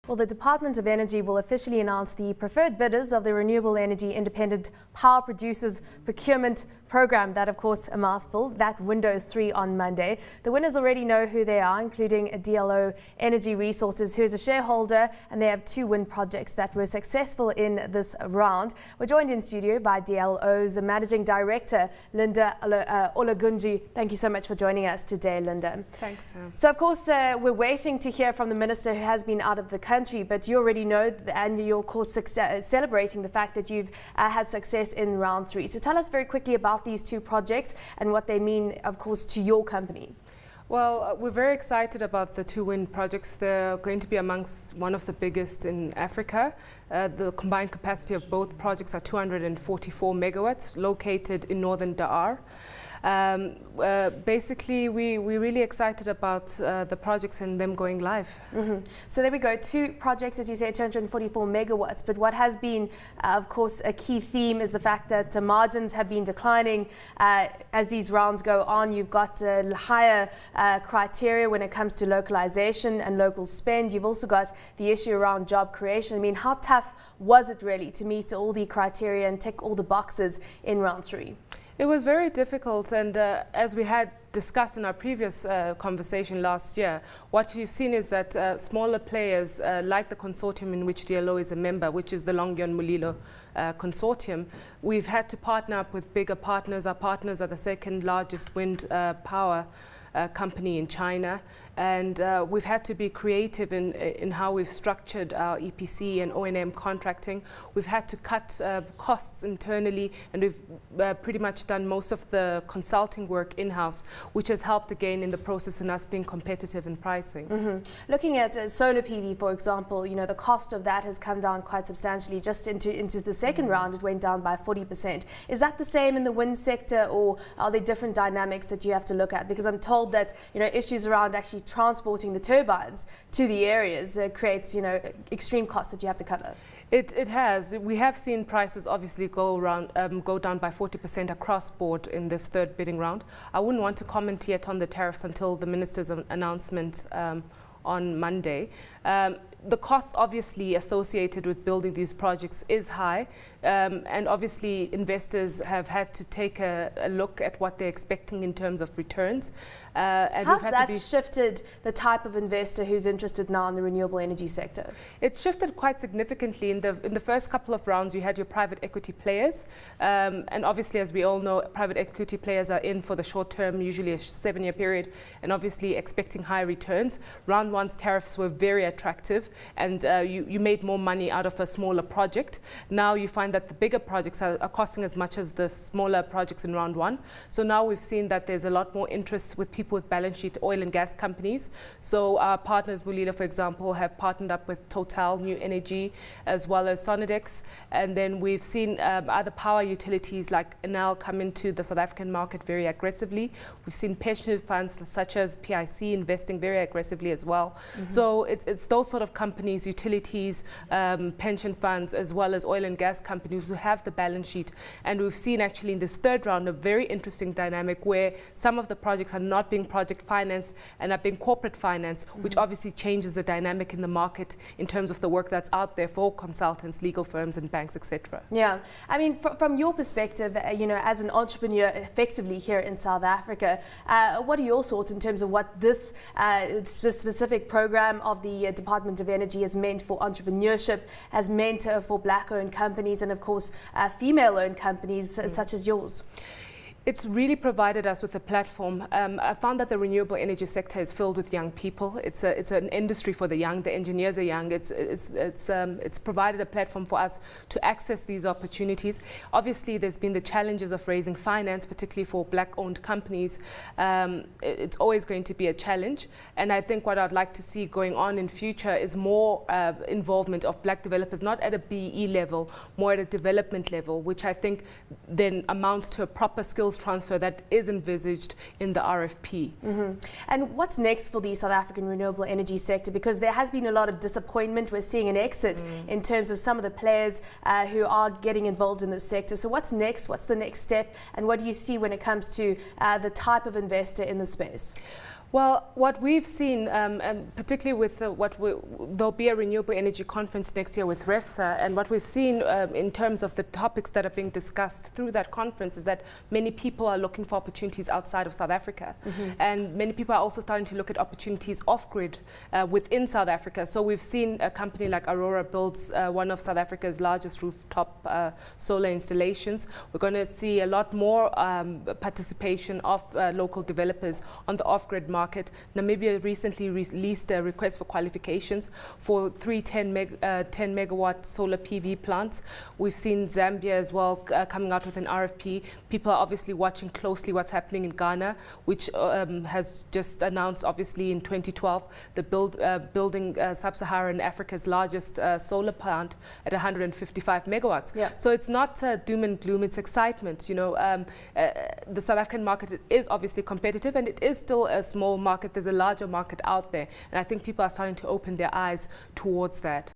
Well, the Department of Energy will officially announce the preferred bidders of the Renewable Energy Independent Power Producers Procurement Program. That, of course, a mouthful. That window 3 on Monday. The winners already know who they are, including DLO Energy Resources, who is a shareholder, and they have 2 wind projects that were successful in this round. We're joined in studio by DLO's Managing Director, Linda Olagunji. Thank you so much for joining us today, Linda. Thanks, Sam. So, of course, we're waiting to hear from the Minister who has been out of the country, but you already know, and you're, of course, celebrating the fact that you've had success in round 3. So tell us very quickly about these 2 projects and what they mean, of course, to your company. Well, we're very excited about the 2 wind projects. They're going to be amongst one of the biggest in Africa. The combined capacity of both projects are 244 megawatts, located in northern Dar. Basically, we're really excited about the projects and them going live. So there we go, 2 projects, as you say, 244 megawatts. But what has been, of course, a key theme is the fact that the margins have been declining as these rounds go on. You've got higher criteria when it comes to localization and local spend. You've also got the issue around job creation. I mean, how tough was it really to meet all the criteria and tick all the boxes in round 3? It was very difficult, and as we had discussed in our previous conversation last year, what we've seen is that smaller players like the consortium in which DLO is a member, which is the Longyon Mulilo consortium, we've had to partner up with bigger partners. Our partners are the 2nd largest wind power company in China, and we've had to be creative in how we've structured our EPC and O&M contracting. We've had to cut costs internally, and we've pretty much done most of the consulting work in-house, which has helped again in the process in us being competitive in pricing. Looking at solar PV, for example, you know, the cost of that has come down quite substantially. Just into the 2nd round, it went down by 40%. Is that the same in the wind sector, or are there different dynamics that you have to look at? Because I'm told that, you know, issues around actually transporting the turbines to the areas creates, you know, extreme costs that you have to cover. It has. We have seen prices obviously go down by 40% across board in this 3rd bidding round. I wouldn't want to comment yet on the tariffs until the minister's announcement on Monday. The costs obviously associated with building these projects is high, and obviously investors have had to take a look at what they're expecting in terms of returns. How's that shifted the type of investor who's interested now in the renewable energy sector? It's shifted quite significantly. In the first couple of rounds, you had your private equity players, and obviously, as we all know, private equity players are in for the short term, usually a 7-year period, and obviously expecting high returns. Round 1's tariffs were very attractive, and you made more money out of a smaller project. Now you find that the bigger projects are costing as much as the smaller projects in round 1. So now we've seen that there's a lot more interest with people with balance sheet oil and gas companies. So our partners, Mulilo, for example, have partnered up with Total, New Energy, as well as Sonidex. And then we've seen other power utilities like Enel come into the South African market very aggressively. We've seen pension funds such as PIC investing very aggressively as well. So it's those sort of companies, utilities, pension funds, as well as oil and gas companies who have the balance sheet. And we've seen actually in this 3rd round a very interesting dynamic where some of the projects are not being project financed and are being corporate financed, which obviously changes the dynamic in the market in terms of the work that's out there for consultants, legal firms and banks, etc. Yeah, I mean, from your perspective, you know, as an entrepreneur effectively here in South Africa, what are your thoughts in terms of what this specific program of the Department of Energy has meant for entrepreneurship, has meant for black-owned companies and, of course, female-owned companies such as yours? It's really provided us with a platform. I found that the renewable energy sector is filled with young people. It's an industry for the young. The engineers are young. It's provided a platform for us to access these opportunities. Obviously, there's been the challenges of raising finance, particularly for black-owned companies. It's always going to be a challenge. And I think what I'd like to see going on in future is more involvement of black developers, not at a BE level, more at a development level, which I think then amounts to a proper skills transfer that is envisaged in the RFP. And what's next for the South African renewable energy sector? Because there has been a lot of disappointment. We're seeing an exit in terms of some of the players who are getting involved in this sector. So what's next? What's the next step? And what do you see when it comes to the type of investor in the space? Well, what we've seen, and particularly with there'll be a renewable energy conference next year with REFSA, and what we've seen in terms of the topics that are being discussed through that conference is that many people are looking for opportunities outside of South Africa, and many people are also starting to look at opportunities off-grid within South Africa. So we've seen a company like Aurora builds one of South Africa's largest rooftop solar installations. We're going to see a lot more participation of local developers on the off-grid market. Namibia recently released a request for qualifications for 10 megawatt solar PV plants. We've seen Zambia as well coming out with an RFP. People are obviously watching closely what's happening in Ghana, which has just announced obviously in 2012 the building sub-Saharan Africa's largest solar plant at 155 megawatts. Yeah. So it's not doom and gloom, it's excitement. You know, the South African market is obviously competitive, and it is still a small market. There's a larger market out there, and I think people are starting to open their eyes towards that.